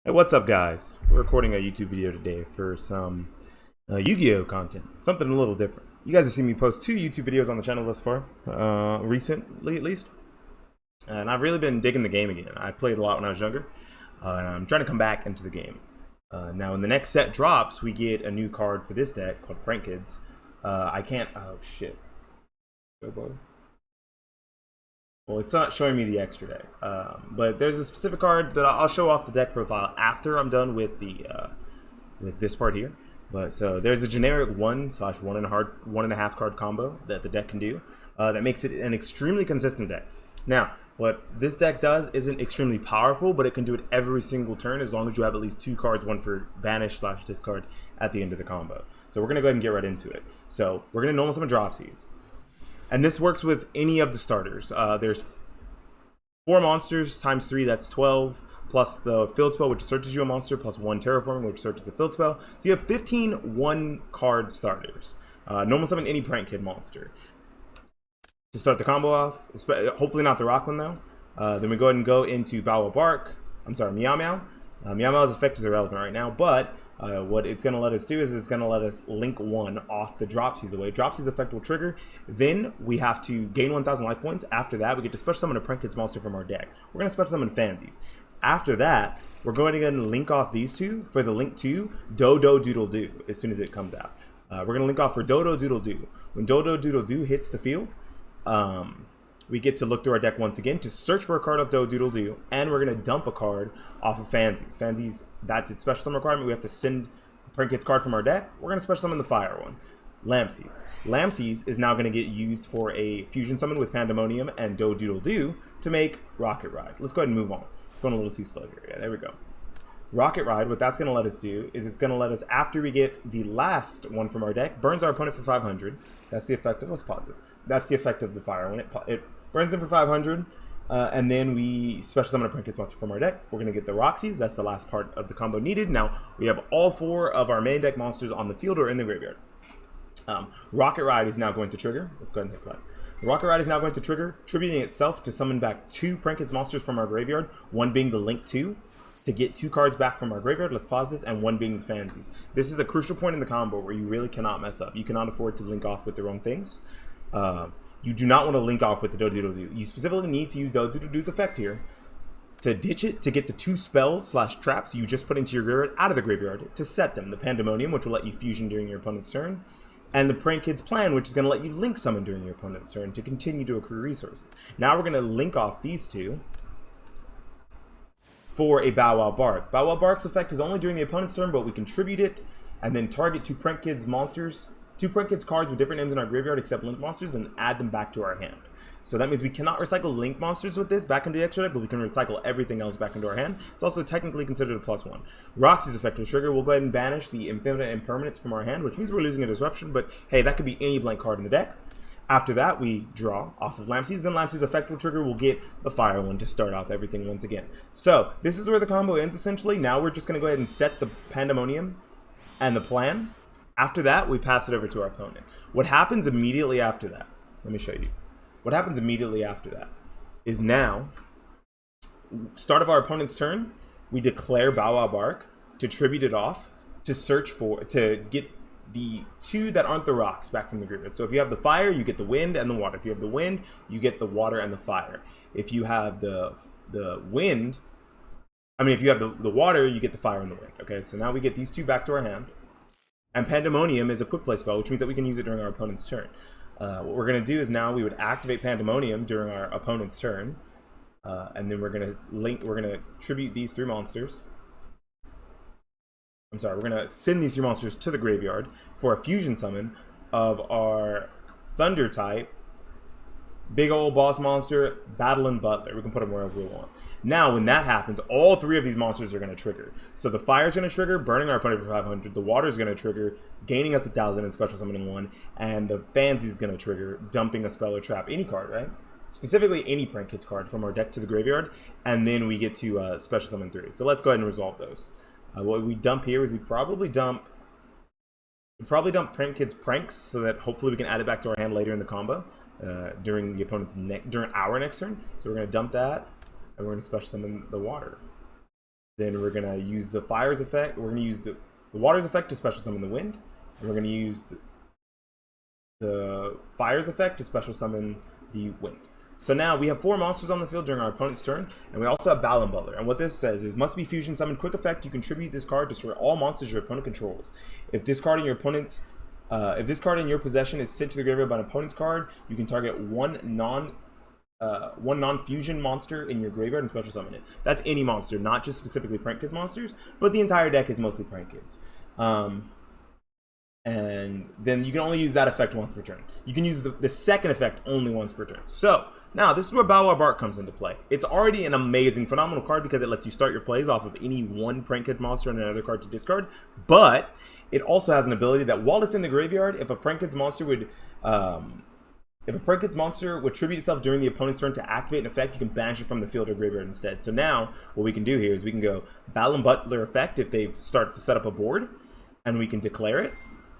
Hey, what's up, guys? We're recording a YouTube video today for some Yu-Gi-Oh content, something a little different. You guys have seen me post 2 YouTube videos on the channel thus far, recently at least, and I've really been digging the game again. I played a lot when I was younger, and I'm trying to come back into the game. Now, when the next set drops, we get a new card for this deck called Prank Kids. I can't. Oh shit! Go, boy. Well, it's not showing me the extra deck, but there's a specific card that I'll show off the deck profile after I'm done with the with this part here. But so there's a generic 1/1.5 card combo that the deck can do that makes it an extremely consistent deck. Now, what this deck does isn't extremely powerful, but it can do it every single turn as long as you have at least 2 cards, one for banish/discard at the end of the combo. So we're gonna go ahead and get right into it. So we're gonna normal summon Dropsies. And this works with any of the starters. There's 4 monsters times 3, that's 12, plus the field spell, which searches you a monster, plus 1 terraforming, which searches the field spell. So you have 15 1-card starters. Normal summon any Prank Kid monster. To start the combo off, hopefully not the rock one though. Then we go ahead and go into Bow Wow Bark. I'm sorry, Meow Meow. Meow Meow's effect is irrelevant right now, but what it's going to let us do is it's going to let us link 1 off the Dropsies away. Dropsies effect will trigger. Then we have to gain 1,000 life points. After that, we get to special summon a Prank Kids monster from our deck. We're going to special summon Fansies. After that, we're going to go ahead and link off these 2 for the link to Dodo Doodle Doo as soon as it comes out. We're going to link off for Dodo Doodle Doo. When Dodo Doodle Doo hits the field, we get to look through our deck once again to search for a card of Dodo Doodle Doo, and we're going to dump a card off of Fansies. Fansies, that's its special summon requirement. We have to send a Prank Kids card from our deck. We're going to special summon the fire one, Lampsies. Lampsies is now going to get used for a fusion summon with Pandemonium and Dodo Doodle Doo to make Rocket Ride. Let's go ahead and move on. It's going a little too slow here. Yeah, there we go. Rocket Ride, what that's going to let us do is it's going to let us, after we get the last one from our deck, burns our opponent for 500. That's the effect of, let's pause this. That's the effect of the fire one. It burns them for 500, and then we special summon a Prank Kids monster from our deck. We're going to get the Roxies. That's the last part of the combo needed. Now, we have all 4 of our main deck monsters on the field or in the graveyard. Rocket Ride is now going to trigger. Let's go ahead and hit play. Rocket Ride is now going to trigger, tributing itself to summon back 2 Prank Kids monsters from our graveyard, one being the Link 2. To get 2 cards back from our graveyard, let's pause this, and 1 being the Fansies. This is a crucial point in the combo where you really cannot mess up. You cannot afford to link off with the wrong things. You do not want to link off with the Dodo Doodle Doo. You specifically need to use Dodo Doodle Doo's effect here to ditch it, to get the 2 spells/traps you just put into your graveyard out of the graveyard, to set them. The Pandemonium, which will let you fusion during your opponent's turn, and the Prank Kids Plan, which is going to let you link summon during your opponent's turn to continue to accrue resources. Now we're going to link off these 2 for a Bow Wow Bark. Bow Wow Bark's effect is only during the opponent's turn, but we contribute it and then target 2 Prank Kids monsters, 2 Prank Kids cards with different names in our graveyard except Link monsters, and add them back to our hand. So that means we cannot recycle Link monsters with this back into the extra deck, but we can recycle everything else back into our hand. It's also technically considered a +1. Roxy's effect will trigger. We'll go ahead and banish the Infinite Impermanence from our hand, which means we're losing a disruption, but hey, that could be any blank card in the deck. After that, we draw off of Lampsies. Then Lampsies' effect will trigger. We'll get the fire one to start off everything once again. So this is where the combo ends, essentially. Now we're just going to go ahead and set the Pandemonium and the plan. After that, we pass it over to our opponent. What happens immediately after that? Let me show you. What happens immediately after that is now, start of our opponent's turn, we declare Bow Wow Bark to tribute it off, to search for, to get the 2 that aren't the rocks back from the graveyard. So if you have the fire, you get the wind and the water. If you have the wind, you get the water and the fire. If you have the wind, if you have the water, you get the fire and the wind. Okay, so now we get these 2 back to our hand. And Pandemonium is a quick play spell, which means that we can use it during our opponent's turn. What we're going to do is now we would activate Pandemonium during our opponent's turn. And then we're going to tribute these 3 monsters. We're going to send these 3 monsters to the graveyard for a fusion summon of our Thunder type, big old boss monster, Battling Butler. We can put them wherever we want. Now, when that happens, all 3 of these monsters are going to trigger. So the fire is going to trigger, burning our opponent for 500. The water is going to trigger, gaining us 1,000 and special summoning 1. And the Fansies is going to trigger, dumping a spell or trap, any card, right? Specifically, any Prank Kids card from our deck to the graveyard. And then we get to special summon 3. So let's go ahead and resolve those. What we dump here is we probably dump Prank Kids Pranks so that hopefully we can add it back to our hand later in the combo during our next turn. So we're going to dump that, and we're going to special summon the water. Then we're going to use the Fire's effect. We're going to use the Water's effect to special summon the Wind. And we're going to use the Fire's effect to special summon the Wind. So now we have 4 monsters on the field during our opponent's turn, and we also have Balan Butler. And what this says is, must be fusion summoned. Quick effect, you contribute this card to destroy all monsters your opponent controls. If this card in your opponent's if this card in your possession is sent to the graveyard by an opponent's card, you can target one non-fusion monster in your graveyard and special summon it. That's any monster, not just specifically Prank Kids monsters, but the entire deck is mostly Prank Kids. And then you can only use that effect once per turn. You can use the second effect only once per turn. So now this is where Bow Wow Bark comes into play. It's already an amazing, phenomenal card because it lets you start your plays off of any one Prank Kids monster and another card to discard. But it also has an ability that while it's in the graveyard, if a Prank Kids monster would tribute itself during the opponent's turn to activate an effect, you can banish it from the field or graveyard instead. So now what we can do here is we can go Balan Butler effect if they've started to set up a board, and we can declare it.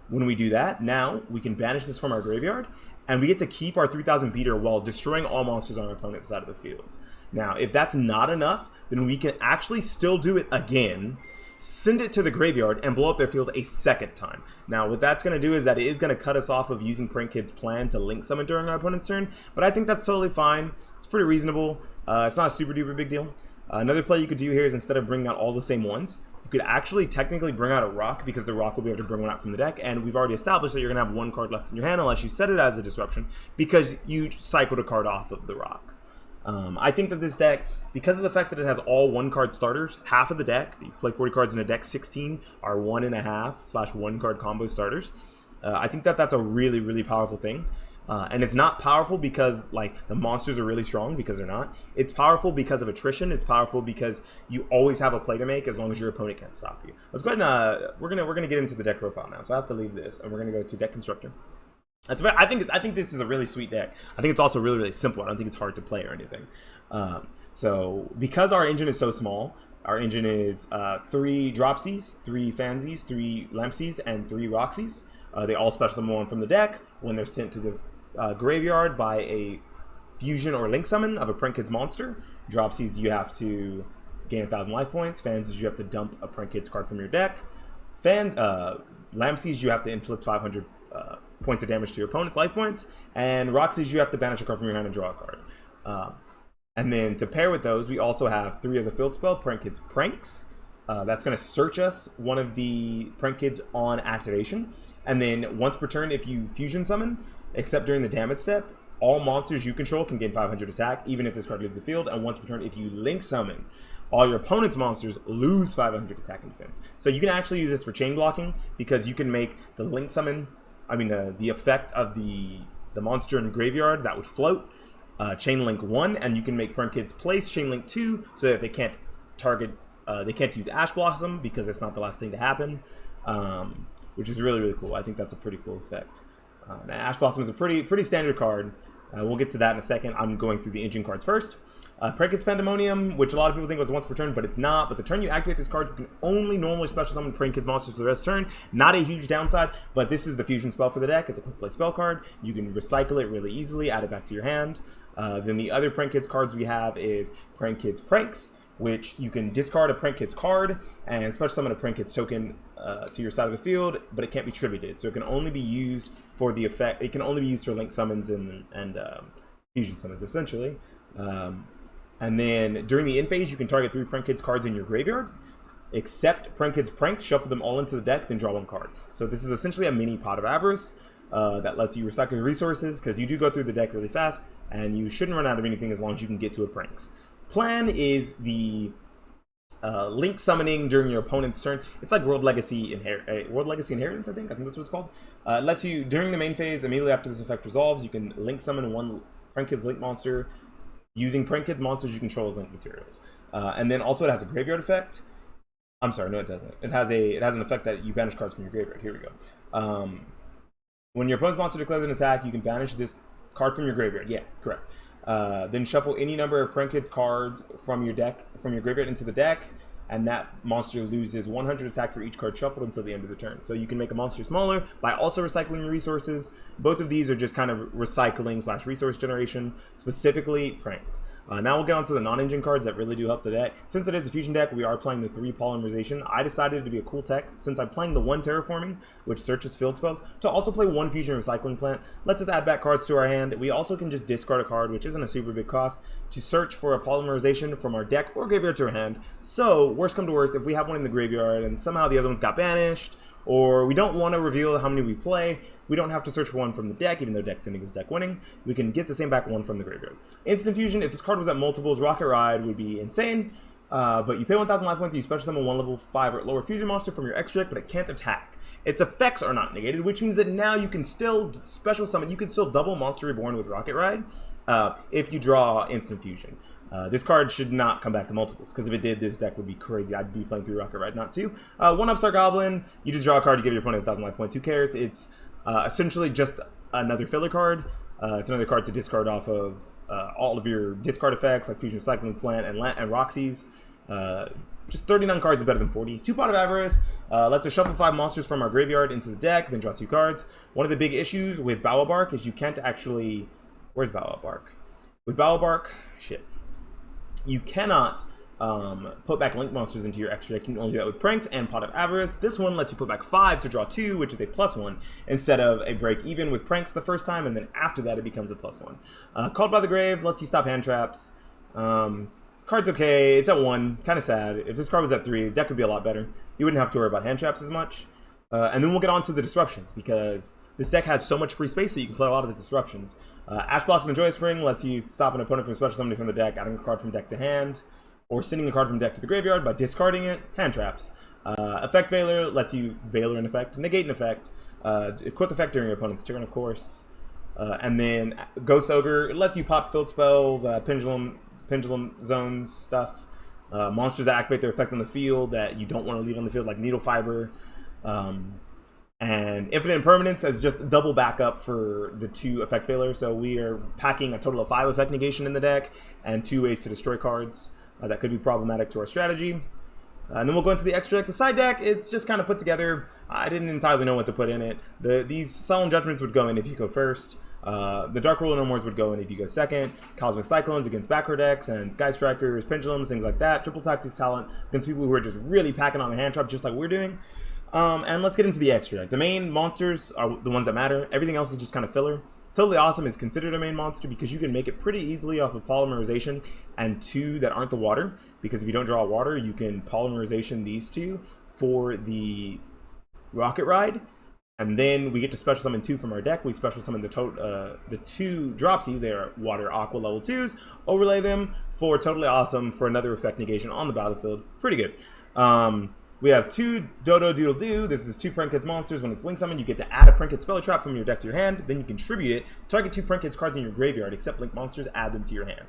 When we do that, now we can banish this from our graveyard, and we get to keep our 3000 beater while destroying all monsters on our opponent's side of the field. Now, if that's not enough, then we can actually still do it again, send it to the graveyard, and blow up their field a second time. Now, what that's going to do is that it is going to cut us off of using Prank Kid's plan to link summon during our opponent's turn, but I think that's totally fine. It's pretty reasonable. It's not a super duper big deal. Another play you could do here is instead of bringing out all the same ones, you could actually technically bring out a rock, because the rock will be able to bring one out from the deck, and we've already established that you're going to have 1 card left in your hand unless you set it as a disruption, because you cycled a card off of the rock. I think that this deck, because of the fact that it has all 1-card starters, half of the deck, you play 40 cards in a deck, 16 are 1.5/1 card combo starters. I think that that's a really, really powerful thing. And it's not powerful because like the monsters are really strong, because they're not. It's powerful because of attrition. It's powerful because you always have a play to make as long as your opponent can't stop you. Let's go ahead and we're gonna get into the deck profile now. So I have to leave this, and we're gonna go to Deck Constructor. I think this is a really sweet deck. I think it's also really, really simple. I don't think it's hard to play or anything. So because our engine is so small, our engine is 3 Dropsies, 3 Fansies, 3 Lampsies, and 3 Roxies. They all special summon one from the deck when they're sent to the graveyard by a fusion or link summon of a Prank Kids monster. Dropsies, you have to gain 1,000 life points. Fansies, you have to dump a Prank Kids card from your deck. Lampsies, you have to inflict 500 points of damage to your opponent's life points, and Roxies, you have to banish a card from your hand and draw a card. And then to pair with those, we also have 3 of the field spell, Prank Kids Pranks. That's going to search us one of the Prank Kids on activation, and then once per turn, if you fusion summon, except during the damage step, all monsters you control can gain 500 attack, even if this card leaves the field, and once per turn, if you link summon, all your opponent's monsters lose 500 attack and defense. So you can actually use this for chain blocking, because you can make the link summon, the effect of the monster in the graveyard that would float, chain link 1, and you can make Prank Kids place chain link 2 so that they can't use Ash Blossom, because it's not the last thing to happen, which is really, really cool. I think that's a pretty cool effect. Now Ash Blossom is a pretty standard card. We'll get to that in a second. I'm going through the engine cards first. Prank Kids Pandemonium, which a lot of people think was once per turn, but it's not. But the turn you activate this card, you can only normally special summon Prank Kids monsters for the rest of the turn. Not a huge downside, but this is the fusion spell for the deck. It's a quick play spell card. You can recycle it really easily, add it back to your hand. Then the other Prank Kids cards we have is Prank Kids Pranks, which you can discard a Prank Kids card and special summon a Prank Kids token to your side of the field, but it can't be tributed, so it can only be used for the effect. It can only be used for link summons and fusion summons, essentially. And then during the end phase, you can target 3 Prank Kids cards in your graveyard, except Prank Kids Pranks, shuffle them all into the deck, then draw 1 card. So this is essentially a mini Pot of Avarice that lets you recycle your resources, because you do go through the deck really fast, and you shouldn't run out of anything as long as you can get to a Pranks. Plan is the link summoning during your opponent's turn. It's like World Legacy Inheritance, I think that's what it's called. It lets you, during the main phase, immediately after this effect resolves, you can link summon 1 Prank Kids link monster using Prank Kids monsters you control as link materials. And then also it has a graveyard effect. I'm sorry, no, it doesn't. It has an effect that you banish cards from your graveyard. Here we go. When your opponent's monster declares an attack, you can banish this card from your graveyard. Yeah, correct. Then shuffle any number of Prank Kids cards from your graveyard into the deck, and that monster loses 100 attack for each card shuffled until the end of the turn. So you can make a monster smaller by also recycling your resources. Both of these are just kind of recycling / resource generation, specifically Pranks. Now we'll get on to the non-engine cards that really do help the deck. Since it is a fusion deck, we are playing the 3 polymerization. I decided to be a cool tech, since I'm playing the 1 terraforming, which searches field spells, to also play 1 fusion recycling plant. Lets us add back cards to our hand. We also can just discard a card, which isn't a super big cost, to search for a polymerization from our deck or graveyard to our hand. So, worst come to worst, if we have one in the graveyard and somehow the other ones got banished, or we don't want to reveal how many we play, we don't have to search for one from the deck, even though deck thinning is deck winning. We can get the same back one from the graveyard. Instant fusion, if this card was at multiples, Rocket Ride would be insane, but you pay 1,000 life points, you special summon 1 level 5 or lower fusion monster from your extra deck, but it can't attack. Its effects are not negated, which means that now you can still special summon, you can still double Monster Reborn with Rocket Ride if you draw instant fusion. This card should not come back to multiples, because if it did, this deck would be crazy. I'd be playing 3 Rocket Ride, not 2. 1 Upstart Goblin, you just draw a card, you give your opponent 1,000 life points, who cares? It's essentially just another filler card. It's another card to discard off of all of your discard effects, like Fusion Recycling Plant and Roxy's. Just 39 cards is better than 40. 2 Pot of Avarice lets us shuffle 5 monsters from our graveyard into the deck, then draw 2 cards. One of the big issues with Bow Bark is you can't actually... Where's Bow Bark? With Bow Bark, shit. You cannot put back link monsters into your extra deck. You can only do that with Pranks and Pot of Avarice. This one lets you put back 5 to draw 2, which is a +1, instead of a break even with Pranks the first time, and then after that it becomes a +1. Called by the Grave lets you stop hand traps. Card's okay. It's at 1. Kind of sad. If this card was at 3, the deck would be a lot better. You wouldn't have to worry about hand traps as much. And then we'll get on to the disruptions, because this deck has so much free space that you can play a lot of the disruptions. Ash Blossom and Joyous Spring lets you stop an opponent from special summoning from the deck, adding a card from deck to hand, or sending a card from deck to the graveyard by discarding it. Hand traps. Effect Veiler lets you Veiler an effect, negate an effect, a quick effect during your opponent's turn, of course. And then Ghost Ogre lets you pop field spells, pendulum zones stuff, monsters that activate their effect on the field that you don't want to leave on the field, like Needle Fiber. And Infinite Impermanence as just double backup for the 2 effect failures. So we are packing a total of 5 effect negation in the deck and 2 ways to destroy cards that could be problematic to our strategy. And then we'll go into the extra deck. The side deck, it's just kind of put together. I didn't entirely know what to put in it. These Solemn Judgments would go in if you go first. The Dark Ruler No Mores would go in if you go second. Cosmic Cyclones against backer decks, and Sky Strikers, Pendulums, things like that. Triple Tactics Talent against people who are just really packing on a hand trap, just like we're doing. And let's get into the extra deck. The main monsters are the ones that matter. Everything else is just kind of filler. Totally Awesome is considered a main monster because you can make it pretty easily off of polymerization and 2 that aren't the water. Because if you don't draw water, you can polymerization these 2 for the Rocket Ride. And then we get to special summon 2 from our deck. We special summon the 2 Dropsies. They are Water Aqua level 2s. Overlay them for Totally Awesome for another effect negation on the battlefield. Pretty good. We have 2 Dodo Doodle Doo. This is 2 Prankheads monsters. When it's link summoned, you get to add a Prankhead spell trap from your deck to your hand. Then you contribute it. Target 2 Prankheads cards in your graveyard, except link monsters, add them to your hand.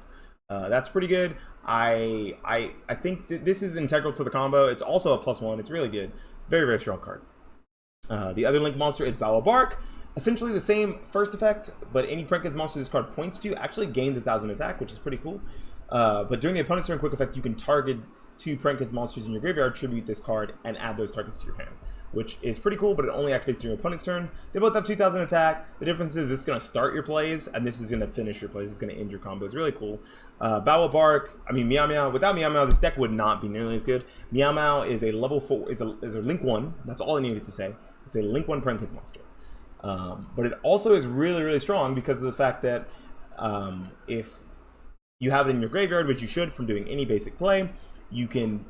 That's pretty good. I think that this is integral to the combo. It's also a +1. It's really good. Very, very strong card. The other link monster is Bow Bark. Essentially the same first effect, but any Prankheads monster this card points to actually gains 1,000 attack, which is pretty cool. But during the opponent's turn quick effect, you can target 2 Prankheads monsters in your graveyard, tribute this card, and add those targets to your hand, which is pretty cool, but it only activates during your opponent's turn. They both have 2,000 attack. The difference is this is going to start your plays, and this is going to finish your plays. It's going to end your combo. It's really cool. Bow Bark, Meow Meow. Without Meow Meow, this deck would not be nearly as good. Meow Meow is a level 4, is a link 1. That's all I needed to say. It's a link 1 Prankheads monster. But it also is really, really strong because of the fact that if you have it in your graveyard, which you should from doing any basic play, you can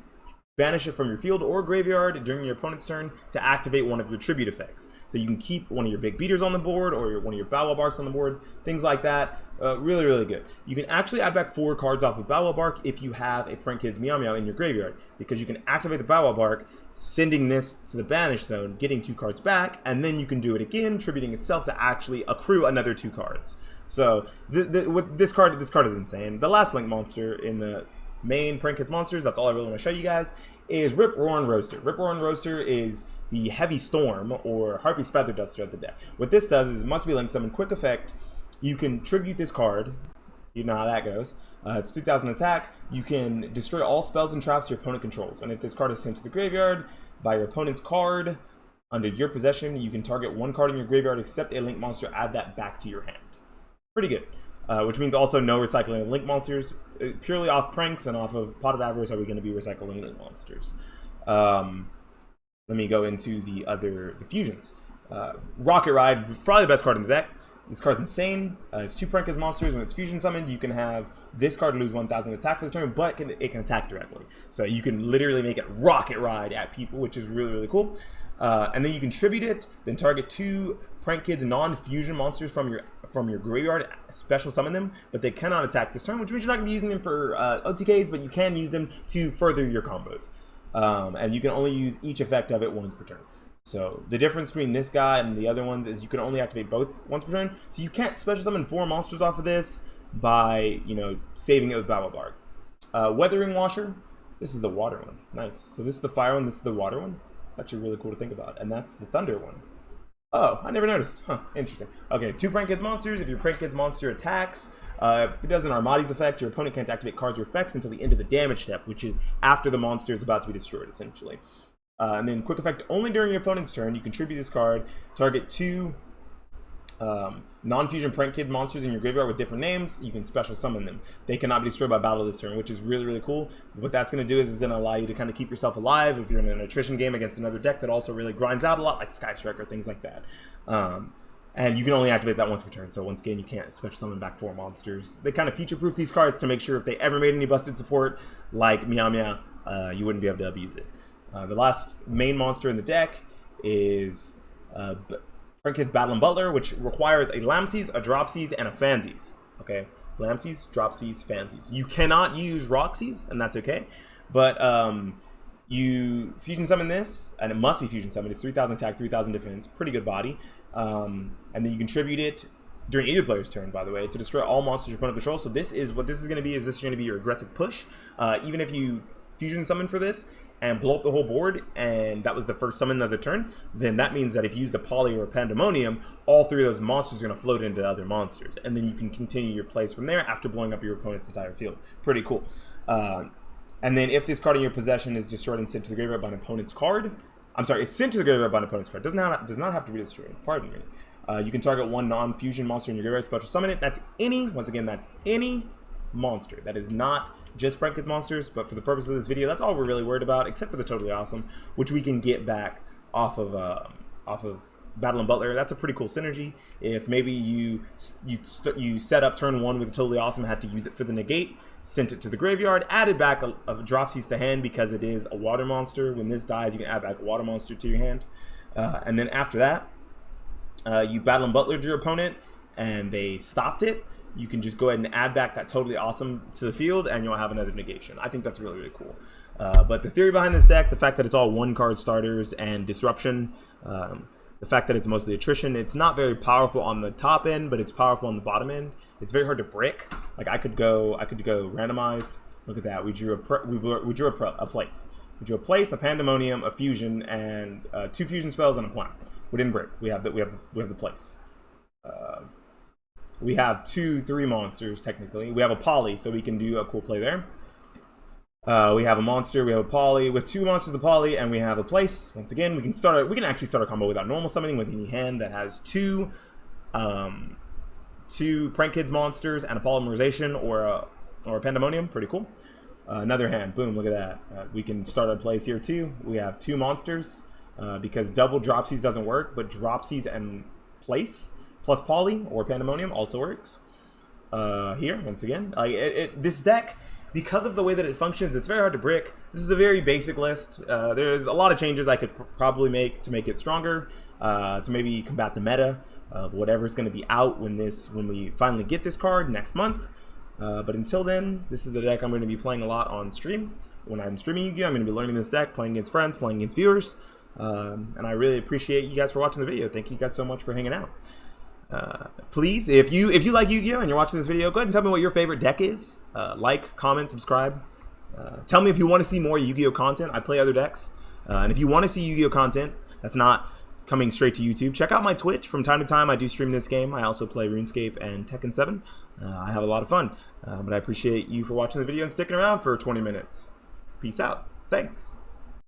banish it from your field or graveyard during your opponent's turn to activate one of your tribute effects. So you can keep one of your big beaters on the board or one of your Bow Barks on the board, things like that. Really, really good. You can actually add back 4 cards off of Bow Bark if you have a Prankheads Meow Meow in your graveyard, because you can activate the Bow Bark, sending this to the banish zone, getting 2 cards back, and then you can do it again, tributing itself to actually accrue another 2 cards. So with this card is insane. The last link monster in the main Prankheads monsters, that's all I really want to show you guys, is Rip Roaring Roaster. Rip Roaring Roaster is the Heavy Storm or Harpy's Feather Duster of the deck. What this does is it must be link summon quick effect. You can tribute this card. You know how that goes. It's 2,000 attack. You can destroy all spells and traps your opponent controls. And if this card is sent to the graveyard by your opponent's card under your possession, you can target 1 card in your graveyard except a link monster, add that back to your hand. Pretty good. which means also no recycling of link monsters. Purely off pranks and off of Pot of Avarice are we going to be recycling link monsters. Let me go into the fusions. Rocket Ride, probably the best card in the deck. This card's insane. It's 2 Prankheads monsters. When it's fusion summoned, you can have this card lose 1,000 attack for the turn, but it can attack directly. So you can literally make it Rocket Ride at people, which is really, really cool. And then you can tribute it, then target 2 Prankheads non-fusion monsters from your graveyard, special summon them, but they cannot attack this turn, which means you're not going to be using them for OTKs, but you can use them to further your combos. And you can only use each effect of it once per turn. So the difference between this guy and the other ones is you can only activate both once per turn. So you can't special summon 4 monsters off of this by, saving it with Battle Bark. Weathering Washer, this is the water one. Nice. So this is the fire one, this is the water one. It's actually really cool to think about. And that's the thunder one. Oh, I never noticed. Huh, interesting. Okay, 2 Prankheads monsters. If your Prankheads monster attacks, it does an Armades effect. Your opponent can't activate cards or effects until the end of the damage step, which is after the monster is about to be destroyed, essentially. And then quick effect, only during your opponent's turn, you contribute this card, target 2 non-fusion Prankhead monsters in your graveyard with different names. You can special summon them. They cannot be destroyed by battle this turn, which is really, really cool. What that's going to do is it's going to allow you to kind of keep yourself alive if you're in an attrition game against another deck that also really grinds out a lot, like Sky Strike or things like that. And you can only activate that once per turn. So once again, you can't special summon back 4 monsters. They kind of future-proof these cards to make sure if they ever made any busted support, like Meow Meow, you wouldn't be able to abuse it. The last main monster in the deck is Prankheads Battle and Butler, which requires a Lampsies, a Dropsies, and a Fansies. Okay, Lampsies, Dropsies, Fansies. You cannot use Roxies, and that's okay. But you fusion summon this, and it must be fusion summoned. It's 3,000 attack, 3,000 defense. Pretty good body. And then you contribute it during either player's turn, by the way, to destroy all monsters your opponent controls. So this is what this is going to be. Is this going to be your aggressive push? Even if you fusion summon for this and blow up the whole board, and that was the first summon of the turn, then that means that if you used a Poly or a Pandemonium, all 3 of those monsters are going to float into other monsters, and then you can continue your plays from there after blowing up your opponent's entire field. Pretty cool. And then if this card in your possession is destroyed and sent to the graveyard by an opponent's card, I'm sorry, it's sent to the graveyard by an opponent's card. Does not have to be destroyed. Pardon me. You can target 1 non-fusion monster in your graveyard, special summon it. That's any, once again, that's any monster. That is not just Prankheads monsters, but for the purpose of this video, that's all we're really worried about, except for the Totally Awesome, which we can get back off of Battle and Butler. That's a pretty cool synergy. If maybe you set up turn 1 with Totally Awesome, had to use it for the negate, sent it to the graveyard, added back a Dropsies to hand because it is a water monster. When this dies, you can add back a water monster to your hand. And then after that, you Battle and Butlered your opponent, and they stopped it. You can just go ahead and add back that Totally Awesome to the field, and you'll have another negation. I think that's really, really cool. But the theory behind this deck, the fact that it's all 1-card starters and disruption, the fact that it's mostly attrition, it's not very powerful on the top end, but it's powerful on the bottom end. It's very hard to brick. Like I could go randomize. Look at that. We drew a place. We drew a place, a Pandemonium, a fusion, and 2 fusion spells and a plan. We didn't brick. We have the place. We have 3 monsters technically. We have a Poly, so we can do a cool play there. We have a monster, we have a Poly, with 2 monsters, a Poly, and we have a place. Once again, we can actually start a combo without normal summoning with any hand that has 2 Prankheads monsters and a Polymerization or a Pandemonium. Pretty cool. Another hand, boom, look at that. We can start our plays here too. We have 2 monsters because double Dropsies doesn't work, but Dropsies and place plus Poly or Pandemonium also works. Here, once again, this deck, because of the way that it functions, it's very hard to brick. This is a very basic list. There's a lot of changes I could probably make to make it stronger, to maybe combat the meta of whatever's going to be out when we finally get this card next month. But until then, this is the deck I'm going to be playing a lot on stream. When I'm streaming Yu-Gi-Oh, I'm going to be learning this deck, playing against friends, playing against viewers. And I really appreciate you guys for watching the video. Thank you guys so much for hanging out. Please, if you like Yu-Gi-Oh and you're watching this video, go ahead and tell me what your favorite deck is. Like, comment, subscribe. Tell me if you want to see more Yu-Gi-Oh content. I play other decks. And if you want to see Yu-Gi-Oh content that's not coming straight to YouTube, check out my Twitch. From time to time, I do stream this game. I also play RuneScape and Tekken 7. I have a lot of fun. But I appreciate you for watching the video and sticking around for 20 minutes. Peace out. Thanks.